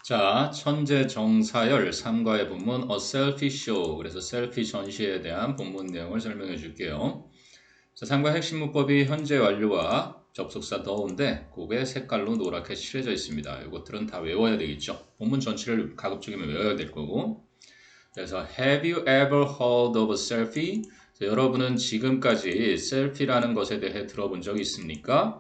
자, 천재 정사열 3과의 본문 A Selfie Show. 그래서 셀피 전시에 대한 본문 내용을 설명해 줄게요. 자, 3과 핵심 문법이 현재 완료와 접속사 더운데 그게 색깔로 노랗게 칠해져 있습니다. 이것들은 다 외워야 되겠죠. 본문 전체를 가급적이면 외워야 될 거고. 그래서 Have you ever heard of a selfie? 자, 여러분은 지금까지 셀피라는 것에 대해 들어본 적이 있습니까?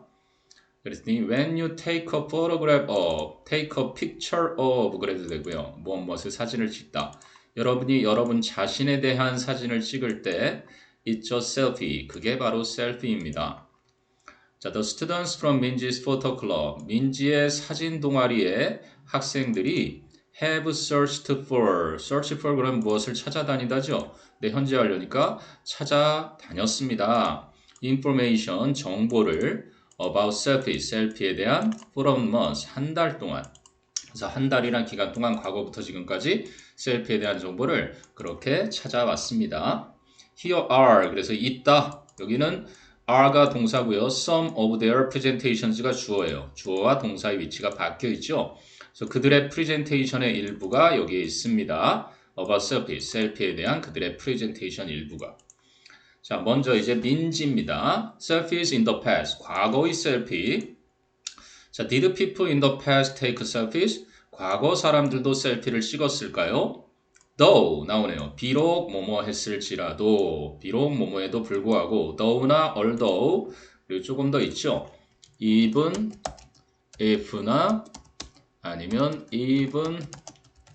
그랬더니 when you take a photograph of, take a picture of 그래도 되고요. 무엇을 사진을 찍다. 여러분이 여러분 자신에 대한 사진을 찍을 때 it's a selfie. 그게 바로 셀피입니다. 자, the students from 민지's photo club. 민지의 사진 동아리에 학생들이 have searched for. search for 그럼 무엇을 찾아다니다죠? 네, 현재 완료니까 찾아다녔습니다. information, 정보를 about selfie, 셀피에 대한 for a month, 한 달 동안. 그래서 한 달이란 기간 동안 과거부터 지금까지 셀피에 대한 정보를 그렇게 찾아왔습니다. Here are, 그래서 있다. 여기는 are가 동사고요. Some of their presentations가 주어예요. 주어와 동사의 위치가 바뀌어 있죠. 그래서 그들의 프레젠테이션의 일부가 여기에 있습니다. About selfie, 셀피에 대한 그들의 프레젠테이션 일부가. 자, 먼저 이제 민지입니다. Selfies in the past. 과거의 셀피. 자, did people in the past take selfies? 과거 사람들도 셀피를 찍었을까요? though 나오네요. 비록 뭐뭐 했을지라도, 비록 뭐뭐에도 불구하고, though나 although, 그리고 조금 더 있죠. even, if나 아니면 even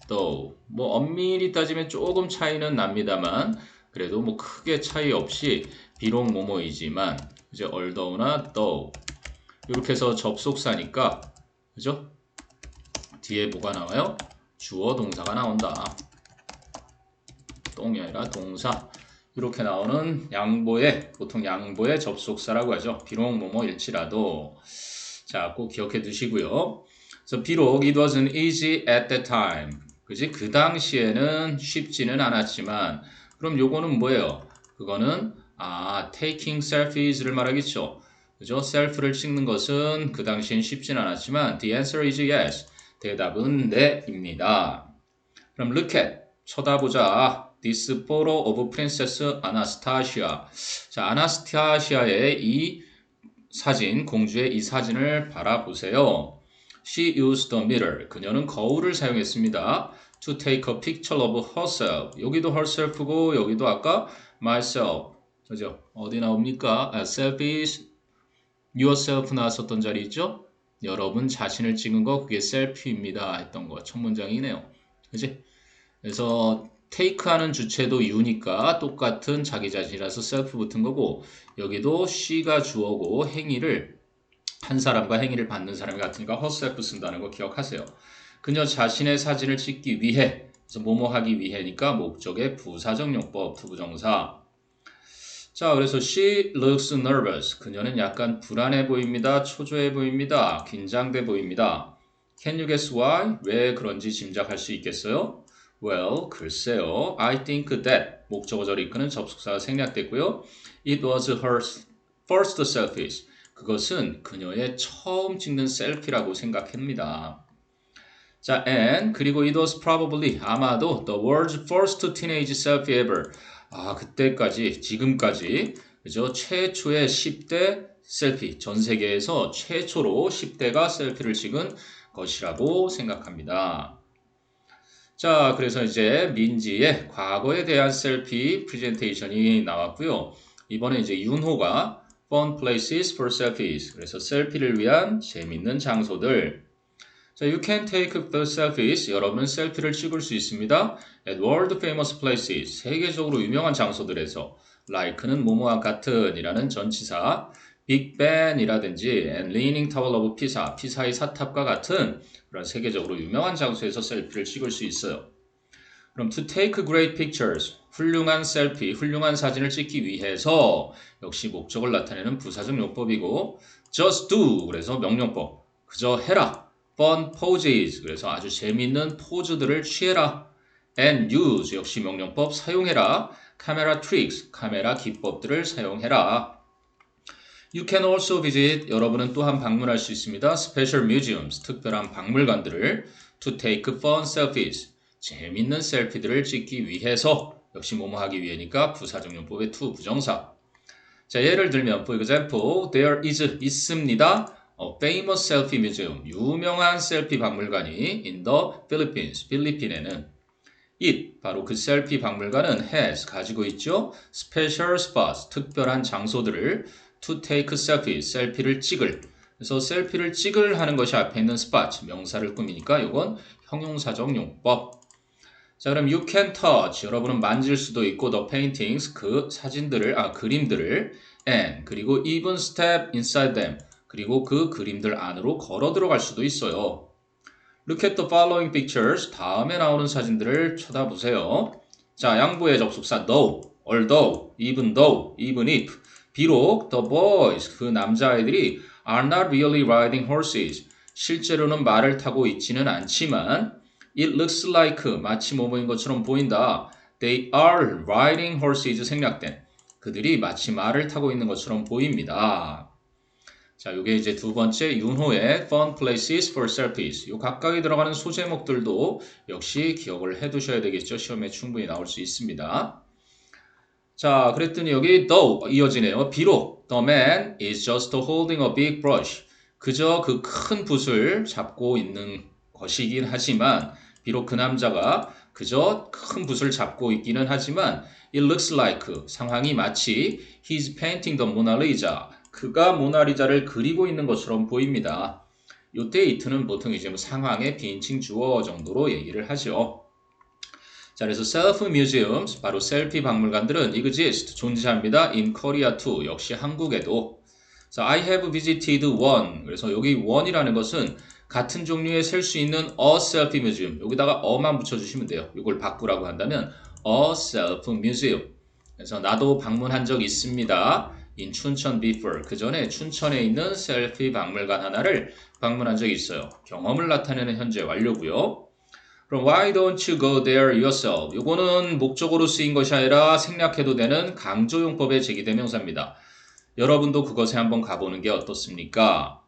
though. 뭐 엄밀히 따지면 조금 차이는 납니다만, 그래도 뭐 크게 차이 없이 비록 뭐뭐이지만 이제 although나 though 이렇게 해서 접속사니까 그죠? 뒤에 뭐가 나와요? 주어 동사가 나온다. 똥이 아니라 동사. 이렇게 나오는 양보의 보통 양보의 접속사라고 하죠. 비록 뭐뭐일지라도 자, 꼭 기억해 두시고요. 그래서 비록 it wasn't easy at that time. 그지? 그 당시에는 쉽지는 않았지만 그럼 요거는 뭐예요? 그거는 taking selfies를 말하겠죠. 그죠? 셀프를 찍는 것은 그 당시엔 쉽진 않았지만 the answer is yes. 대답은 네입니다. 그럼 look at 쳐다보자. This photo of Princess Anastasia. 자, 아나스타시아의 이 사진, 공주의 이 사진을 바라보세요. She used the mirror. 그녀는 거울을 사용했습니다. To take a picture of herself. 여기도 herself고 여기도 아까 myself. 그죠? 어디 나옵니까? selfies, yourself 나왔었던 자리 있죠? 여러분 자신을 찍은 거 그게 셀피입니다 했던 거 첫 문장이네요. 그지? 그래서 take하는 주체도 you니까 똑같은 자기 자신이라서 self 붙은 거고 여기도 she가 주어고 행위를 한 사람과 행위를 받는 사람이 같으니까 herself 쓴다는 거 기억하세요. 그녀 자신의 사진을 찍기 위해 그래서 뭐뭐 하기 위해니까 목적의 부사적 용법 투부정사. 자, 그래서 she looks nervous. 그녀는 약간 불안해 보입니다. 초조해 보입니다. 긴장돼 보입니다. Can you guess why? 왜 그런지 짐작할 수 있겠어요? Well, 글쎄요. I think that 목적어절 이끄는 접속사가 생략됐고요. It was her first selfies. 그것은 그녀의 처음 찍는 셀피라고 생각합니다. 자, and 그리고 it was probably 아마도 the world's first teenage selfie ever. 그때까지 지금까지 그죠? 최초의 10대 셀피 전 세계에서 최초로 10대가 셀피를 찍은 것이라고 생각합니다. 자, 그래서 이제 민지의 과거에 대한 셀피 프레젠테이션이 나왔고요. 이번에 이제 윤호가 fun places for selfies. 그래서 셀피를 위한 재밌는 장소들. 자, you can take the selfies. 여러분은 셀피를 찍을 수 있습니다. At world famous places. 세계적으로 유명한 장소들에서 like는 뭐뭐와 같은 이라는 전치사 Big Ben이라든지 and Leaning Tower of Pisa. 피사의 사탑과 같은 그런 세계적으로 유명한 장소에서 셀피를 찍을 수 있어요. 그럼 to take great pictures. 훌륭한 셀피, 훌륭한 사진을 찍기 위해서 역시 목적을 나타내는 부사적 용법이고 just do. 그래서 명령법. 그저 해라. fun poses. 그래서 아주 재미있는 포즈들을 취해라. and use. 역시 명령법 사용해라. 카메라 tricks. 카메라 기법들을 사용해라. You can also visit. 여러분은 또한 방문할 수 있습니다. Special museums. 특별한 박물관들을 to take fun selfies. 재밌는 셀피들을 찍기 위해서 역시 뭐뭐 하기 위해니까 부사적용법의 to 부정사. 자, 예를 들면 for example, there is 있습니다. A famous selfie museum. 유명한 셀피 박물관이 in the Philippines. 필리핀에는 it 바로 그 셀피 박물관은 has 가지고 있죠. special spots 특별한 장소들을 to take selfies 셀피를 찍을. 그래서 셀피를 찍을 하는 것이 앞에 있는 spot 명사를 꾸미니까 이건 형용사적 용법. 자, 그럼 you can touch 여러분은 만질 수도 있고 the paintings 그 사진들을 그림들을 and 그리고 even step inside them 그리고 그 그림들 안으로 걸어 들어갈 수도 있어요. Look at the following pictures. 다음에 나오는 사진들을 쳐다보세요. 자, 양보의 접속사 though, although, even though, even if. 비록 the boys, 그 남자아이들이 are not really riding horses. 실제로는 말을 타고 있지는 않지만 it looks like 마치 뭐뭐인 것처럼 보인다. They are riding horses 생략된. 그들이 마치 말을 타고 있는 것처럼 보입니다. 자, 요게 이제 두 번째 윤호의 Fun Places for Selfies. 요 각각에 들어가는 소제목들도 역시 기억을 해 두셔야 되겠죠. 시험에 충분히 나올 수 있습니다. 자, 그랬더니 여기 though 이어지네요. 비록 the man is just holding a big brush. 그저 그 큰 붓을 잡고 있는 것이긴 하지만 비록 그 남자가 그저 큰 붓을 잡고 있기는 하지만 it looks like 상황이 마치 he's painting the Mona Lisa. 그가 모나리자를 그리고 있는 것처럼 보입니다. 요때 it는 보통 이제 상황의 비인칭 주어 정도로 얘기를 하죠. 자, 그래서 self museums, 바로 셀피 박물관들은 exist, 존재합니다. in Korea too, 역시 한국에도. 자, I have visited one. 그래서 여기 one이라는 것은 같은 종류의 셀 수 있는 a selfie museum. 여기다가 a만 붙여주시면 돼요. 이걸 바꾸라고 한다면 a self museum. 그래서 나도 방문한 적 있습니다. in 춘천 before. 그 전에 춘천에 있는 셀피 박물관 하나를 방문한 적이 있어요. 경험을 나타내는 현재 완료고요. 그럼 why don't you go there yourself? 이거는 목적으로 쓰인 것이 아니라 생략해도 되는 강조용법의 제기대명사입니다. 여러분도 그것에 한번 가보는 게 어떻습니까?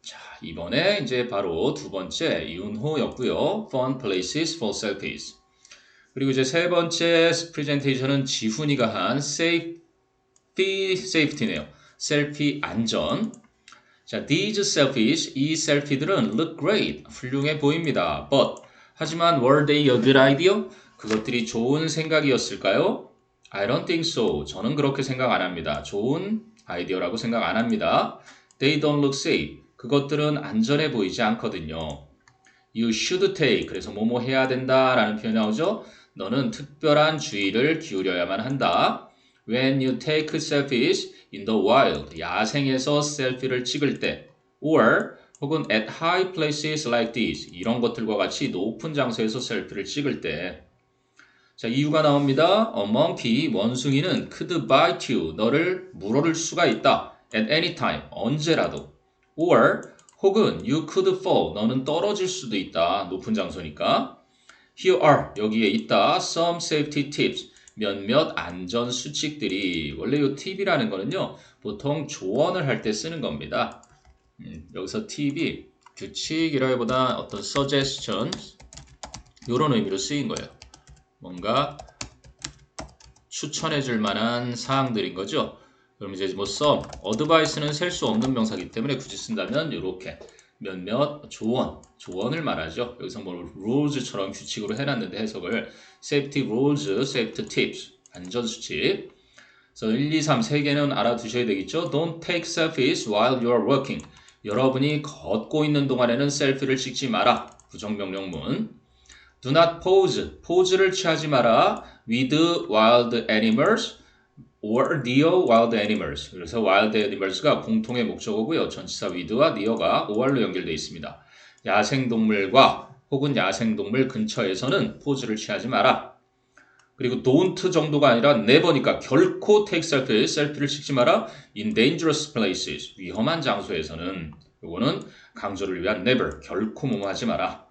자, 이번에 이제 바로 두 번째 윤호였고요. Fun places for selfies. 그리고 이제 세 번째 프레젠테이션은 지훈이가 한 safety네요. 셀피 안전. 자, these selfies, 이 셀피들은 look great, 훌륭해 보입니다. But, 하지만 were they a good idea? 그것들이 좋은 생각이었을까요? I don't think so. 저는 그렇게 생각 안 합니다. 좋은 아이디어라고 생각 안 합니다. They don't look safe. 그것들은 안전해 보이지 않거든요. You should take. 그래서 뭐뭐 해야 된다라는 표현이 나오죠. 너는 특별한 주의를 기울여야만 한다. When you take selfies in the wild, 야생에서 셀피를 찍을 때, or 혹은 at high places like this, 이런 것들과 같이 높은 장소에서 셀피를 찍을 때. 자, 이유가 나옵니다. A monkey, 원숭이는 could bite you, 너를 물어를 수가 있다. At any time, 언제라도. Or 혹은 you could fall, 너는 떨어질 수도 있다. 높은 장소니까. Here are, 여기에 있다. Some safety tips. 몇몇 안전 수칙들이. 원래 이 팁이라는 거는요, 보통 조언을 할 때 쓰는 겁니다. 여기서 팁이 규칙이라기보다 어떤 suggestion 이런 의미로 쓰인 거예요. 뭔가 추천해 줄 만한 사항들인 거죠. 그럼 이제 뭐 some, advice는 셀 수 없는 명사이기 때문에 굳이 쓴다면 이렇게 몇몇 조언을 말하죠. 여기서 뭐 rules처럼 규칙으로 해놨는데 해석을 safety rules, safety tips, 안전수칙. 그래서 1, 2, 3 세 개는 알아두셔야 되겠죠. Don't take selfies while you are working. 여러분이 걷고 있는 동안에는 셀피를 찍지 마라. 부정명령문. Do not pose. 포즈를 취하지 마라. with wild animals or near wild animals. 그래서 wild animals가 공통의 목적어고요. 전치사 with와 near가 or로 연결되어 있습니다. 야생동물과 혹은 야생동물 근처에서는 포즈를 취하지 마라. 그리고 don't 정도가 아니라 never니까 결코 take selfie, 셀피를 찍지 마라. in dangerous places, 위험한 장소에서는. 이거는 강조를 위한 never, 결코 뭐뭐 하지 마라.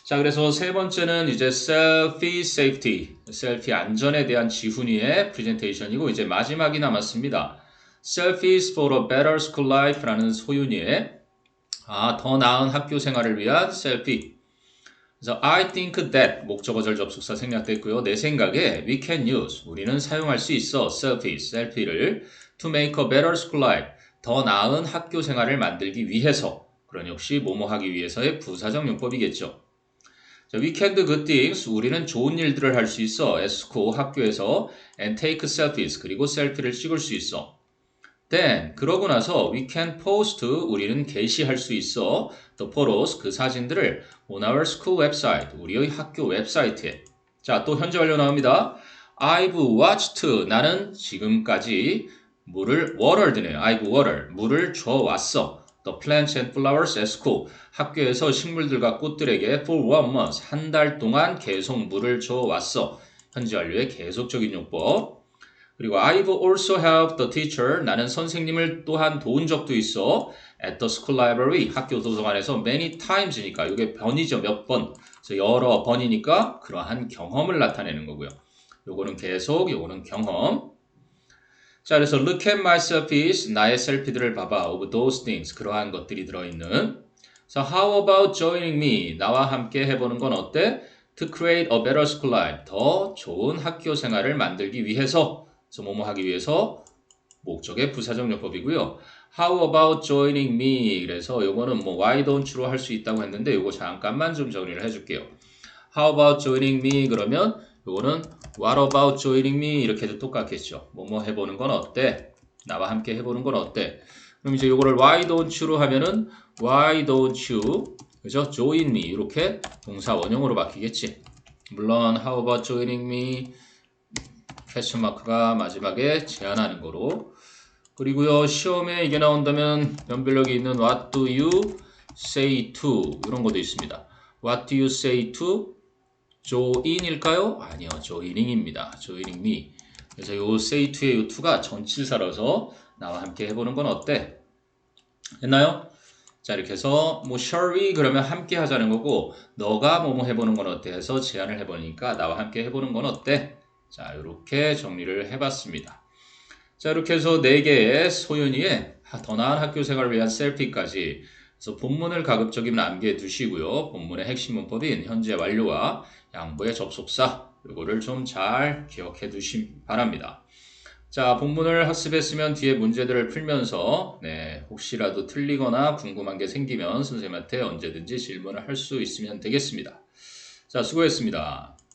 자, 그래서 세 번째는 이제 selfie safety, 셀피 안전에 대한 지훈이의 프레젠테이션이고 이제 마지막이 남았습니다. Selfies for a better school life라는 소윤이의 더 나은 학교 생활을 위한 selfie. 그래서 I think that 목적어절 접속사 생략됐고요. 내 생각에 we can use 우리는 사용할 수 있어 셀피를 to make a better school life 더 나은 학교 생활을 만들기 위해서 그런 역시 뭐뭐 하기 위해서의 부사적 용법이겠죠. 자, we can do good things 우리는 좋은 일들을 할 수 있어 at school 학교에서 and take selfies 그리고 셀피를 찍을 수 있어. Then 그러고 나서 we can post 우리는 게시할 수 있어 the photos 그 사진들을 on our school website 우리의 학교 웹사이트에. 자, 또 현재 완료 나옵니다. I've watched 나는 지금까지 watered네요. I've watered 물을 줘 왔어. The plants and flowers at school 학교에서 식물들과 꽃들에게 for 1 month 한 달 동안 계속 물을 줘 왔어. 현재 완료의 계속적인 용법. 그리고 I've also helped the teacher. 나는 선생님을 또한 도운 적도 있어. At the school library. 학교 도서관에서 many times니까 이게 번이죠. 몇 번. 그래서 여러 번이니까 그러한 경험을 나타내는 거고요. 요거는 계속, 요거는 경험. 자, 그래서 look at my selfies. 나의 셀피들을 봐봐. Of those things. 그러한 것들이 들어있는. So how about joining me? 나와 함께 해보는 건 어때? To create a better school life. 더 좋은 학교 생활을 만들기 위해서. 그래서 뭐뭐 하기 위해서 목적의 부사적 용법이고요. How about joining me? 그래서 요거는 뭐 why don't you로 할 수 있다고 했는데 요거 잠깐만 좀 정리를 해줄게요. How about joining me? 그러면 요거는 what about joining me? 이렇게 해도 똑같겠죠. 뭐뭐 해보는 건 어때? 나와 함께 해보는 건 어때? 그럼 이제 요거를 why don't you로 하면은 why don't you? 그죠? join me 이렇게 동사 원형으로 바뀌겠지. 물론 how about joining me? 퀘스천 마크가 마지막에 제안하는 거로. 그리고요 시험에 이게 나온다면 연별력이 있는 what do you say to 이런 것도 있습니다. What do you say to join일까요? 아니요, joining입니다. joining me. 그래서 요 say to의 요 to가 전치사라서 나와 함께 해보는 건 어때? 됐나요? 자, 이렇게 해서 뭐 shall we 그러면 함께 하자는 거고 너가 뭐뭐 해보는 건 어때 해서 제안을 해보니까 나와 함께 해보는 건 어때? 자, 이렇게 정리를 해봤습니다. 자, 이렇게 해서 4개의 소윤이의 더 나은 학교 생활을 위한 셀피까지. 그래서 본문을 가급적이면 암기해 두시고요. 본문의 핵심 문법인 현재 완료와 양보의 접속사 이거를 좀 잘 기억해 두시기 바랍니다. 자, 본문을 학습했으면 뒤에 문제들을 풀면서 혹시라도 틀리거나 궁금한 게 생기면 선생님한테 언제든지 질문을 할 수 있으면 되겠습니다. 자, 수고했습니다.